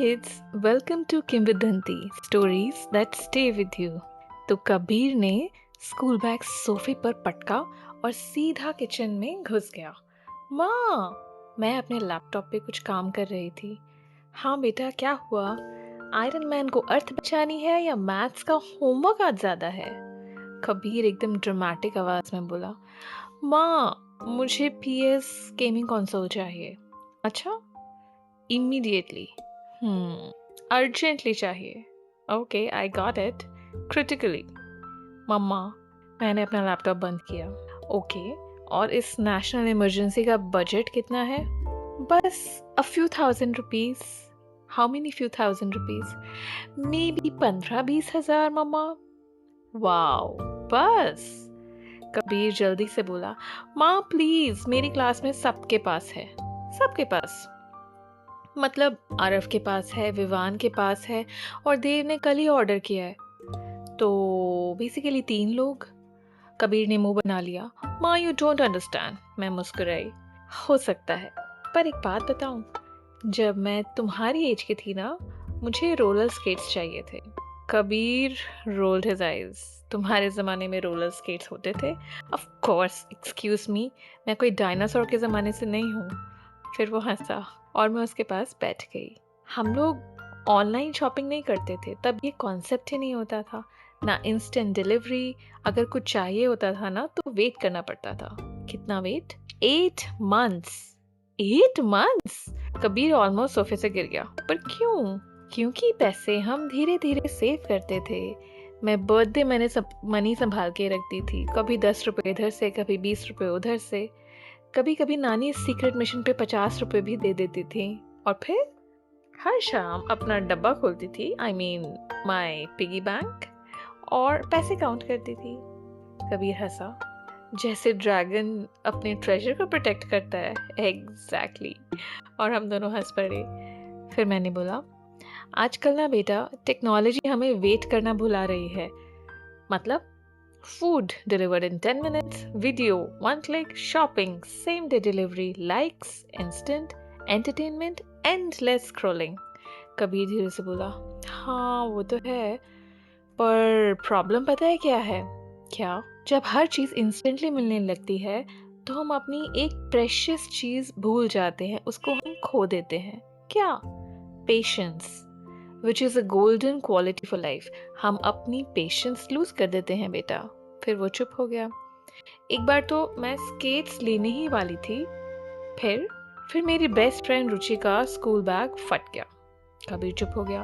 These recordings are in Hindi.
kids, welcome to Kimbidhanti, stories that stay with you. तो कबीर ने स्कूल बैग सोफे पर पटका और सीधा किचन में घुस गया। माँ, मैं अपने लैपटॉप पे कुछ काम कर रही थी। हाँ बेटा, क्या हुआ? आयरन मैन को अर्थ बचानी है या मैथ्स का होमवर्क आज ज़्यादा है? कबीर एकदम ड्रामेटिक आवाज़ में बोला, माँ, मुझे PS गेमिंग कंसोल चाहिए। अच्छा, इमीडिएटली। अर्जेंटली चाहिए। Okay, I got it. Critically. मम्मा, मैंने अपना लैपटॉप बंद किया। ओके, और इस नेशनल इमरजेंसी का बजट कितना है? बस a few thousand rupees. How many few thousand rupees? Maybe 15-20 हजार मम्मा। वाओ, बस। कबीर जल्दी से बोला, माँ प्लीज, मेरी क्लास में सबके पास है। सबके पास मतलब आरव के पास है, विवान के पास है, और देव ने कल ही ऑर्डर किया है। तो बेसिकली 3 लोग। कबीर ने मुंह बना लिया। माँ, यू डोंट अंडरस्टैंड। मैं मुस्कुराई। हो सकता है, पर एक बात बताऊं, जब मैं तुम्हारी एज की थी ना, मुझे रोलर स्केट्स चाहिए थे। Kabir rolled his eyes. तुम्हारे ज़माने में रोलर स्केट्स होते थे? ऑफ कोर्स, एक्सक्यूज मी, मैं कोई डायनासोर के ज़माने से नहीं हूँ। फिर वो हंसा और मैं उसके पास बैठ गई। हम लोग ऑनलाइन शॉपिंग नहीं करते थे, तब ये कॉन्सेप्ट ही नहीं होता था, ना इंस्टेंट डिलीवरी। अगर कुछ चाहिए होता था ना, तो वेट करना पड़ता था। कितना wait? 8 months। 8 months? Kabir almost सोफे से गिर गया। पर क्यों? क्योंकि पैसे हम धीरे धीरे सेव करते थे। मैं बर्थडे मनी संभाल के रखती थी, कभी 10 रुपए इधर से, कभी 20 रुपए उधर से। कभी कभी नानी सीक्रेट मिशन पे 50 रुपए भी दे देती थी, और फिर हर शाम अपना डब्बा खोलती थी, I mean my piggy bank, और पैसे काउंट करती थी। कबीर हंसा, जैसे ड्रैगन अपने ट्रेजर को प्रोटेक्ट करता है। एग्जैक्टली। और हम दोनों हंस पड़े। फिर मैंने बोला, आजकल ना बेटा, टेक्नोलॉजी हमें वेट करना भुला रही है। मतलब food delivered in 10 minutes, video 1 click, shopping same day delivery, likes instant, entertainment endless scrolling. Kabir धीरे से बोला, हाँ वो तो है, पर प्रॉब्लम पता है क्या है? क्या? जब हर चीज़ इंस्टेंटली मिलने लगती है, तो हम अपनी एक प्रेशियस चीज़ भूल जाते हैं, उसको हम खो देते हैं। क्या? Patience, which is a golden quality for life. हम अपनी पेशेंस लूज कर देते हैं बेटा। फिर वो चुप हो गया। एक बार तो मैं स्केट्स लेने ही वाली थी, फिर मेरी बेस्ट फ्रेंड रुचि का स्कूल बैग फट गया। कबीर चुप हो गया।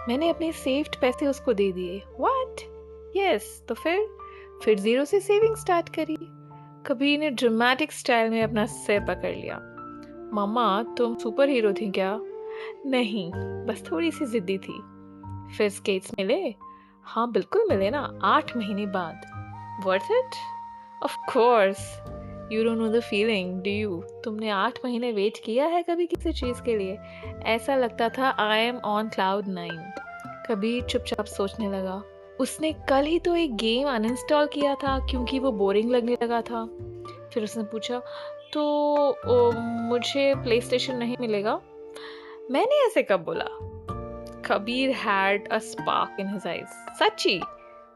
मैंने अपने सेव्ड पैसे उसको दे दिए। व्हाट? यस। तो फिर जीरो से सेविंग स्टार्ट करी। कबीर ने ड्रामेटिक स्टाइल में अपना सिर पकड़ लिया। मामा, तुम सुपर हीरो थी क्या? नहीं, बस थोड़ी सी जिद्दी थी। फिर स्केट्स मिले? हाँ बिल्कुल मिले ना, 8 महीने बाद। Worth it? Of course. You don't know the feeling, do you? तुमने 8 महीने वेट किया है कभी किसी चीज़ के लिए? ऐसा लगता था I am on cloud 9। Kabir चुपचाप सोचने लगा। उसने कल ही तो एक गेम अनइंस्टॉल किया था क्योंकि वो बोरिंग लगने लगा था। फिर उसने पूछा, तो मुझे प्ले स्टेशन नहीं मिलेगा? मैंने ऐसे कब बोला? Kabir had a spark in his eyes. सच्ची?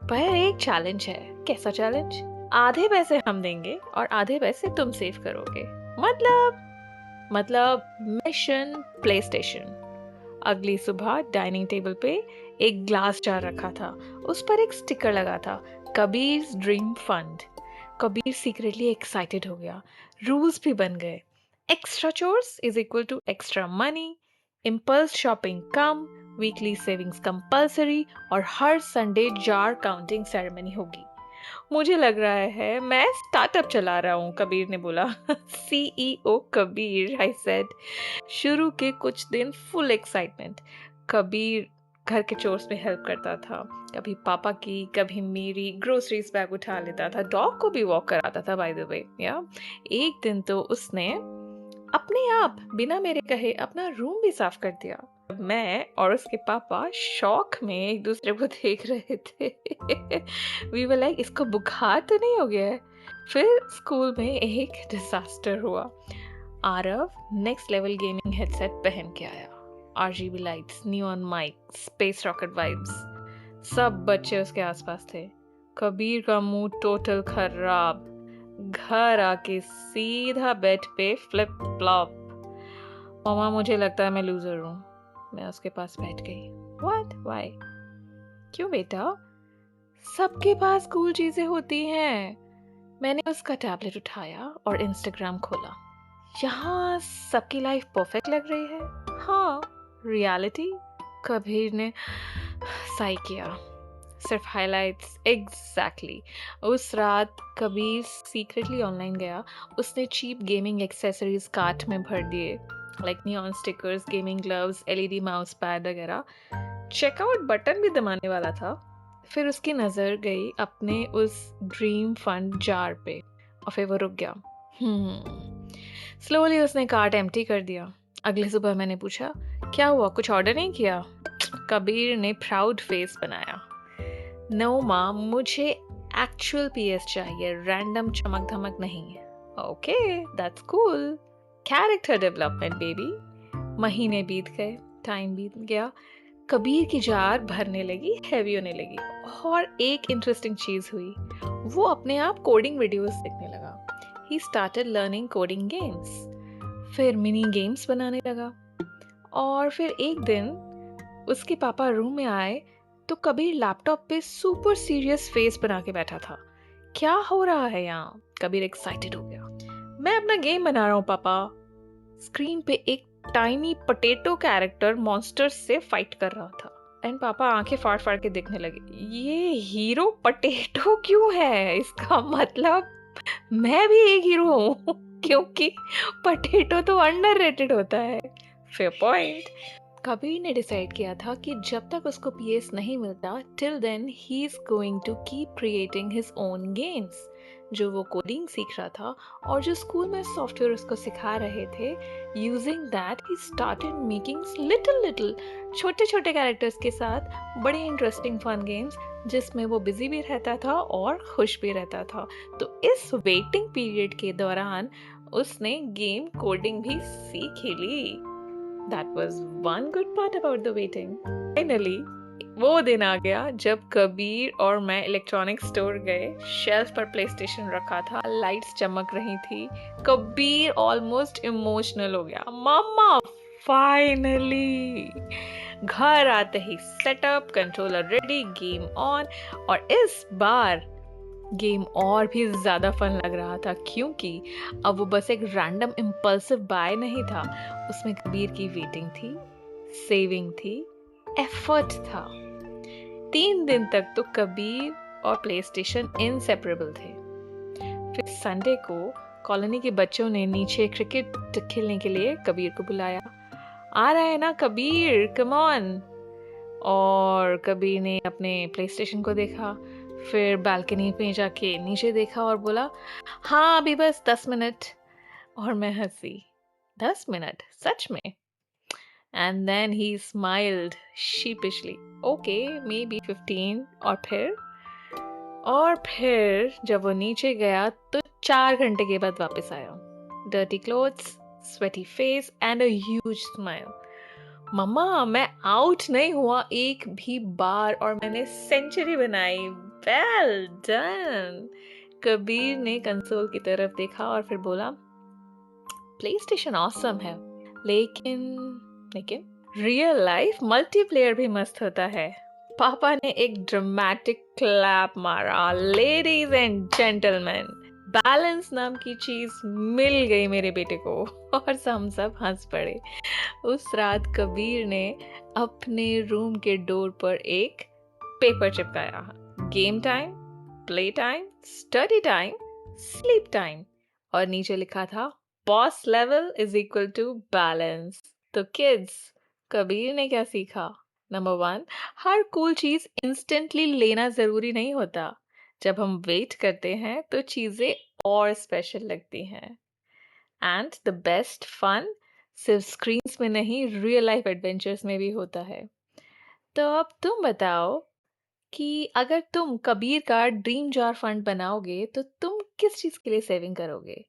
पर एक चैलेंज है। कैसा चैलेंज? आधे पैसे हम देंगे और आधे पैसे तुम सेव करोगे। मतलब मिशन प्ले स्टेशन। अगली सुबह डाइनिंग टेबल पे एक ग्लास जार रखा था, उस पर एक स्टिकर लगा था, कबीर्स dream fund. Kabir secretly excited हो गया। रूल्स भी बन गए। Extra chores is equal to extra money, impulse shopping कम, वीकली सेविंग्स कंपल्सरी, और हर संडे जार काउंटिंग सेरेमनी होगी। मुझे लग रहा है मैं स्टार्टअप चला रहा हूँ, कबीर ने बोला। CEO Kabir, I said. शुरू के कुछ दिन फुल एक्साइटमेंट। कबीर घर के चोर्स में हेल्प करता था, कभी पापा की, कभी मेरी। ग्रोसरीज बैग उठा लेता था, डॉग को भी वॉक कराता था, बाय द वे। या एक दिन तो उसने अपने आप बिना मेरे कहे अपना रूम भी साफ कर दिया। मैं और उसके पापा शौक में एक दूसरे को देख रहे थे। वी वर लाइक, इसको बुखार तो नहीं हो गया है? फिर स्कूल में एक डिजास्टर हुआ। Aarav next level gaming headset पहन के आया। RGB lights, neon mic, space rocket vibes. सब बच्चे उसके आसपास थे। कबीर का मूड टोटल खराब। घर आके सीधा बेड पे फ्लिप फ्लॉप। मामा, मुझे लगता है मैं लूजर हूँ। मैं उसके पास बैठ गई। व्हाट? व्हाई? क्यों बेटा? सबके पास कूल चीजें होती हैं। मैंने उसका टैबलेट उठाया और इंस्टाग्राम खोला। यहाँ सबकी लाइफ परफेक्ट लग रही है। हाँ, रियलिटी? कबीर ने साई किया। सिर्फ हाइलाइट्स। एग्जैक्टली। उस रात कबीर सीक्रेटली ऑनलाइन गया। उसने चीप गेमिंग एक्सेसरीज कार्ट में भर दिए, like neon stickers, gaming gloves, LED mouse pad वगैरह। चेकआउट बटन भी दबाने वाला था। फिर उसकी नज़र गई अपने उस ड्रीम फंड जार पे और फिर वो रुक गया। स्लोली उसने कार्ट एम्प्टी कर दिया। अगले सुबह मैंने पूछा, क्या हुआ, कुछ ऑर्डर नहीं किया? कबीर ने प्राउड फेस बनाया। नो माँ, मुझे एक्चुअल पीएस चाहिए, रैंडम चमक धमक नहीं। Okay, that's cool. Character development baby. महीने बीत गए, टाइम बीत गया। कबीर की जार भरने लगी, हैवी होने लगी। और एक इंटरेस्टिंग चीज हुई, वो अपने आप कोडिंग वीडियोस देखने लगा। He started learning coding games. फिर मिनी गेम्स बनाने लगा। और फिर एक दिन उसके पापा रूम में आए तो कबीर लैपटॉप पे सुपर सीरियस फेस बना के बैठा था। क्या हो रहा है यहाँ? कबीर एक्साइटेड हो गया। मैं अपना गेम बना रहा हूँ पापा। स्क्रीन पे एक टाइनी पोटैटो कैरेक्टर मॉन्स्टर से फाइट कर रहा था। एंड पापा आंखें फाड़ फाड़ के देखने लगे। ये हीरो पोटैटो क्यों है? इसका मतलब मैं भी एक हीरो हूँ क्योंकि पोटैटो तो अंडररेटेड होता है। Fair point. कबीर ने डिसाइड किया था कि जब तक उसको पीएस नहीं मिलता, till then he is going to keep creating his own games. जो वो कोडिंग सीख रहा था और जो स्कूल में सॉफ्टवेयर उसको सिखा रहे थे, using that he started making little छोटे छोटे कैरेक्टर्स के साथ बड़े इंटरेस्टिंग फन गेम्स, जिसमें वो बिजी भी रहता था और खुश भी रहता था। तो इस वेटिंग पीरियड के दौरान उसने गेम कोडिंग भी सीख ही ली। That was one good part about the waiting. Finally, वो दिन आ गया जब कबीर और मैं इलेक्ट्रॉनिक स्टोर गए। शेल्फ पर प्लेस्टेशन रखा था, लाइट्स चमक रही थी। कबीर ऑलमोस्ट इमोशनल हो गया। मामा, फाइनली! घर आते ही setup, controller ready, game on. और इस बार गेम और भी ज्यादा फन लग रहा था क्योंकि अब वो बस एक रैंडम इम्पल्सिव बाय नहीं था। उसमें कबीर की वेटिंग थी, सेविंग थी, एफर्ट था। 3 दिन तक तो कबीर और प्लेस्टेशन इनसेपरेबल थे। फिर संडे को कॉलोनी के बच्चों ने नीचे क्रिकेट खेलने के लिए कबीर को बुलाया। आ रहा है ना कबीर, कम ऑन। और कबीर ने अपने प्लेस्टेशन को देखा, फिर बालकनी पे जाके नीचे देखा और बोला, हाँ अभी बस 10 मिनट। और मैं हंसी। 10 मिनट? सच में? And then he smiled sheepishly. Okay, maybe 15। और फिर जब वो नीचे गया तो 4 घंटे के बाद वापस आया। Dirty clothes, sweaty face and a huge smile. मम्मा, मैं आउट नहीं हुआ एक भी बार और मैंने सेंचुरी बनाई। Well done. कबीर ने कंसोल की तरफ देखा और फिर बोला, प्लेस्टेशन ऑसम है, लेकिन लेकिन रियल लाइफ मल्टीप्लेयर भी मस्त होता है। पापा ने एक ड्रामेटिक क्लैप मारा। लेडीज एंड जेंटलमैन, बैलेंस नाम की चीज मिल गई मेरे बेटे को। और हम सब हंस पड़े। उस रात कबीर ने अपने रूम के डोर पर एक पेपर चिपकाया। Game time, play time, study time, sleep time. और नीचे लिखा था, boss level is equal to balance. तो किड्स, कबीर ने क्या सीखा? नंबर 1, हर कूल चीज इंस्टेंटली लेना जरूरी नहीं होता। जब हम वेट करते हैं तो चीजें और स्पेशल लगती हैं। एंड द बेस्ट फन सिर्फ स्क्रीन्स में नहीं, रियल लाइफ एडवेंचर्स में भी होता है। तो अब तुम बताओ कि अगर तुम कबीर का ड्रीम जार फंड बनाओगे तो तुम किस चीज के लिए सेविंग करोगे?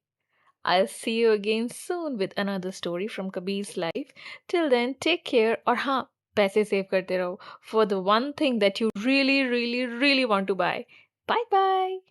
I'll see you again soon with another story from Kabir's life. Till then, take care और हाँ, पैसे सेव करते रहो for the one thing that you really, really, really want to buy. Bye bye.